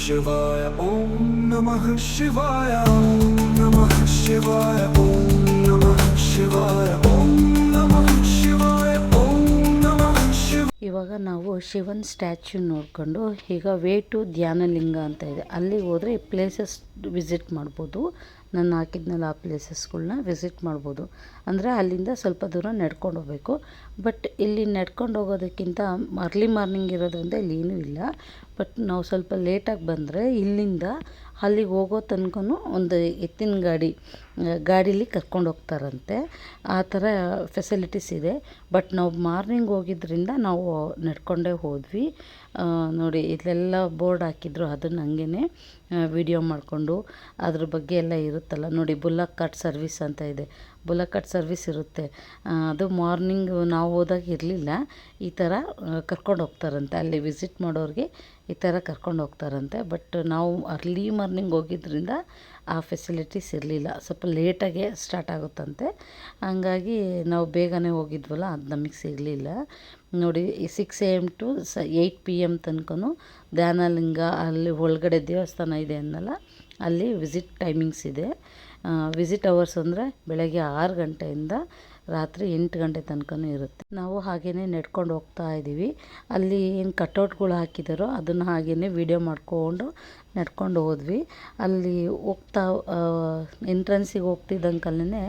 ಶಿವಾಯ ಓಂ ನಮಃ ಶಿವಾಯ ಓಂ ನಮಃ ಶಿವಾಯ ಓಂ ನಮಃ ಶಿವಾಯ ಓಂ ನಮಃ ಶಿವಾಯ ಓಂ ನಮಃ ಶಿವಾಯ. ಇವಾಗ ನಾವು ಶಿವನ್ ಸ್ಟ್ಯಾಚ್ಯೂ ನೋಡಿಕೊಂಡು ಈಗ ವೇ ಟು ಧ್ಯಾನಲಿಂಗ ಅಂತ ಇದೆ, ಅಲ್ಲಿಗೆ ಹೋದರೆ ಈ ಪ್ಲೇಸಸ್ ವಿಸಿಟ್ ಮಾಡ್ಬೋದು. ನಾನು ಹಾಕಿದ್ನಲ್ಲ ಆ ಪ್ಲೇಸಸ್ಗಳ್ನ ವಿಸಿಟ್ ಮಾಡ್ಬೋದು. ಅಂದರೆ ಅಲ್ಲಿಂದ ಸ್ವಲ್ಪ ದೂರ ನಡ್ಕೊಂಡು ಹೋಗಬೇಕು. ಬಟ್ ಇಲ್ಲಿ ನಡ್ಕೊಂಡು ಹೋಗೋದಕ್ಕಿಂತ ಅರ್ಲಿ ಮಾರ್ನಿಂಗ್ ಇರೋದ್ರಿಂದ ಇಲ್ಲಿ ಏನೂ ಇಲ್ಲ. ಬಟ್ ನಾವು ಸ್ವಲ್ಪ ಲೇಟಾಗಿ ಬಂದರೆ ಇಲ್ಲಿಂದ ಅಲ್ಲಿಗೆ ಹೋಗೋ ತನಕನೂ ಒಂದು ಎತ್ತಿನ ಗಾಡೀಲಿ ಕರ್ಕೊಂಡು ಹೋಗ್ತಾರಂತೆ. ಆ ಥರ ಫೆಸಿಲಿಟೀಸ್ ಇದೆ. ಬಟ್ ನಾವು ಮಾರ್ನಿಂಗ್ ಹೋಗಿದ್ದರಿಂದ ನಾವು ನಡ್ಕೊಂಡೇ ಹೋದ್ವಿ. ನೋಡಿ ಇಲ್ಲೆಲ್ಲ ಬೋರ್ಡ್ ಹಾಕಿದ್ರು, ಅದನ್ನು ಹಂಗೇ ವಿಡಿಯೋ ಮಾಡಿಕೊಂಡು ಅದ್ರ ಬಗ್ಗೆ ಎಲ್ಲ ಇರುತ್ತಲ್ಲ ನೋಡಿ. ಬುಲ್ಲಕ್ ಕಾರ್ಟ್ ಸರ್ವಿಸ್ ಅಂತ ಇದೆ, ಬುಲ್ಲಕ್ ಕಾರ್ಟ್ ಸರ್ವಿಸ್ ಇರುತ್ತೆ. ಅದು ಮಾರ್ನಿಂಗ್ ನಾವು ಹೋದಾಗ ಇರಲಿಲ್ಲ. ಈ ಥರ ಕರ್ಕೊಂಡು ಹೋಗ್ತಾರಂತೆ, ಅಲ್ಲಿ ವಿಸಿಟ್ ಮಾಡೋರಿಗೆ ಈ ಥರ ಕರ್ಕೊಂಡು ಹೋಗ್ತಾರಂತೆ. ಬಟ್ ನಾವು ಅರ್ಲಿ ಮಾರ್ನಿಂಗ್ ಹೋಗಿದ್ದರಿಂದ ಆ ಫೆಸಿಲಿಟೀಸ್ ಇರಲಿಲ್ಲ, ಸ್ವಲ್ಪ ಲೇಟಾಗೆ ಸ್ಟಾರ್ಟ್ ಆಗುತ್ತಂತೆ. ಹಂಗಾಗಿ ನಾವು ಬೇಗನೆ ಹೋಗಿದ್ವಲ್ಲ, ಅದು ನಮಗೆ ಸಿಗಲಿಲ್ಲ. ನೋಡಿ 6 AM to 8 PM ತನಕನೂ ಧ್ಯಾನಲಿಂಗ ಅಲ್ಲಿ ಒಳಗಡೆ ದೇವಸ್ಥಾನ ಇದೆ ಅನ್ನಲ್ಲ, ಅಲ್ಲಿ ವಿಸಿಟ್ ಟೈಮಿಂಗ್ಸ್ ಇದೆ. ವಿಸಿಟ್ ಅವರ್ಸ್ ಅಂದರೆ ಬೆಳಗ್ಗೆ 6 ಗಂಟೆಯಿಂದ ರಾತ್ರಿ 8 ಗಂಟೆ ತನಕನೂ ಇರುತ್ತೆ. ನಾವು ಹಾಗೇ ನಡ್ಕೊಂಡು ಹೋಗ್ತಾ ಇದ್ದೀವಿ. ಅಲ್ಲಿ ಏನು ಕಟೌಟ್ಗಳು ಹಾಕಿದಾರೋ ಅದನ್ನು ಹಾಗೇ ವೀಡಿಯೋ ಮಾಡಿಕೊಂಡು ನಡ್ಕೊಂಡು ಹೋದ್ವಿ. ಅಲ್ಲಿ ಹೋಗ್ತಾ ಎಂಟ್ರೆನ್ಸಿಗೆ ಹೋಗ್ತಿದ್ದಂಕಲ್ಲೇ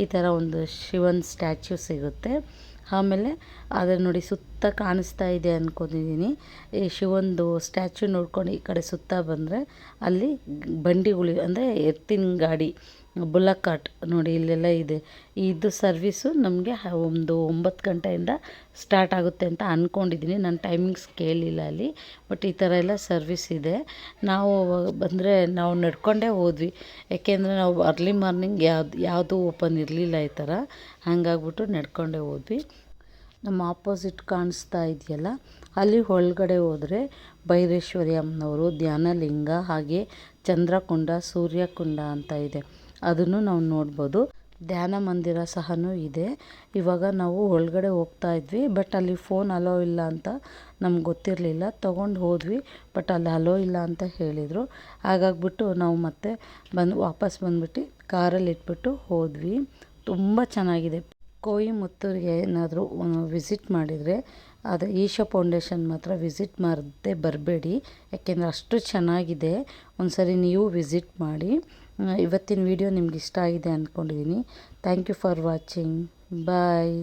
ಈ ಥರ ಒಂದು ಶಿವನ್ ಸ್ಟ್ಯಾಚ್ಯೂ ಸಿಗುತ್ತೆ. ಆಮೇಲೆ ಅದರ ನೋಡಿ ಸುತ್ತ ಕಾಣಿಸ್ತಾ ಇದೆ ಅಂದ್ಕೊಂಡಿದ್ದೀನಿ. ಈ ಶಿವಂದು ಸ್ಟ್ಯಾಚ್ಯೂ ನೋಡ್ಕೊಂಡು ಈ ಕಡೆ ಸುತ್ತ ಬಂದರೆ ಅಲ್ಲಿ ಬಂಡಿಗಳು ಅಂದರೆ ಎತ್ತಿನ ಗಾಡಿ, ಬುಲ್ಲಕ್ ಕಾರ್ಟ್ ನೋಡಿ ಇಲ್ಲೆಲ್ಲ ಇದೆ. ಇದು ಸರ್ವಿಸು ನಮಗೆ ಒಂದು 9 ಗಂಟೆಯಿಂದ ಸ್ಟಾರ್ಟ್ ಆಗುತ್ತೆ ಅಂತ ಅಂದ್ಕೊಂಡಿದ್ದೀನಿ. ನಾನು ಟೈಮಿಂಗ್ಸ್ ಕೇಳಿಲ್ಲ ಅಲ್ಲಿ. ಬಟ್ ಈ ಥರ ಎಲ್ಲ ಸರ್ವಿಸ್ ಇದೆ. ನಾವು ಬಂದರೆ ನಾವು ನಡ್ಕೊಂಡೇ ಹೋದ್ವಿ, ಯಾಕೆಂದರೆ ನಾವು ಅರ್ಲಿ ಮಾರ್ನಿಂಗ್ ಯಾವುದೂ ಓಪನ್ ಇರಲಿಲ್ಲ ಈ ಥರ. ಹಾಗಾಗ್ಬಿಟ್ಟು ನಡ್ಕೊಂಡೇ ಹೋದ್ವಿ. ನಮ್ಮ ಆಪೋಸಿಟ್ ಕಾಣಿಸ್ತಾ ಇದೆಯಲ್ಲ, ಅಲ್ಲಿ ಒಳಗಡೆ ಹೋದರೆ ಭೈರೇಶ್ವರಿ ಅಮ್ಮನವರು, ಧ್ಯಾನಲಿಂಗ, ಹಾಗೆ ಚಂದ್ರಕುಂಡ, ಸೂರ್ಯಕುಂಡ ಅಂತ ಇದೆ, ಅದನ್ನು ನಾವು ನೋಡ್ಬೋದು. ಧ್ಯಾನ ಮಂದಿರ ಸಹ ಇದೆ. ಇವಾಗ ನಾವು ಒಳಗಡೆ ಹೋಗ್ತಾ ಇದ್ವಿ. ಬಟ್ ಅಲ್ಲಿ ಫೋನ್ ಅಲೋ ಇಲ್ಲ ಅಂತ ನಮ್ಗೆ ಗೊತ್ತಿರಲಿಲ್ಲ, ತೊಗೊಂಡು ಹೋದ್ವಿ. ಬಟ್ ಅಲ್ಲಿ ಅಲೋ ಇಲ್ಲ ಅಂತ ಹೇಳಿದರು. ಹಾಗಾಗ್ಬಿಟ್ಟು ನಾವು ಮತ್ತೆ ವಾಪಸ್ ಬಂದುಬಿಟ್ಟು ಕಾರಲ್ಲಿ ಇಟ್ಬಿಟ್ಟು ಹೋದ್ವಿ. ತುಂಬ ಚೆನ್ನಾಗಿದೆ. ಕೊಯಿಮತ್ತೂರಿಗೆ ಏನಾದರೂ ವಿಸಿಟ್ ಮಾಡಿದರೆ ಅದು ಈಶಾ ಫೌಂಡೇಶನ್ ಮಾತ್ರ ವಿಸಿಟ್ ಮಾಡದೆ ಬರಬೇಡಿ, ಯಾಕೆಂದರೆ ಅಷ್ಟು ಚೆನ್ನಾಗಿದೆ. ಒಂದು ಸರಿ ನೀವು ವಿಸಿಟ್ ಮಾಡಿ. ಇವತ್ತಿನ ವಿಡಿಯೋ ನಿಮ್ಗೆ ಇಷ್ಟ ಆಗಿದೆ ಅಂದ್ಕೊಂಡಿದ್ದೀನಿ. Thank you for watching. Bye.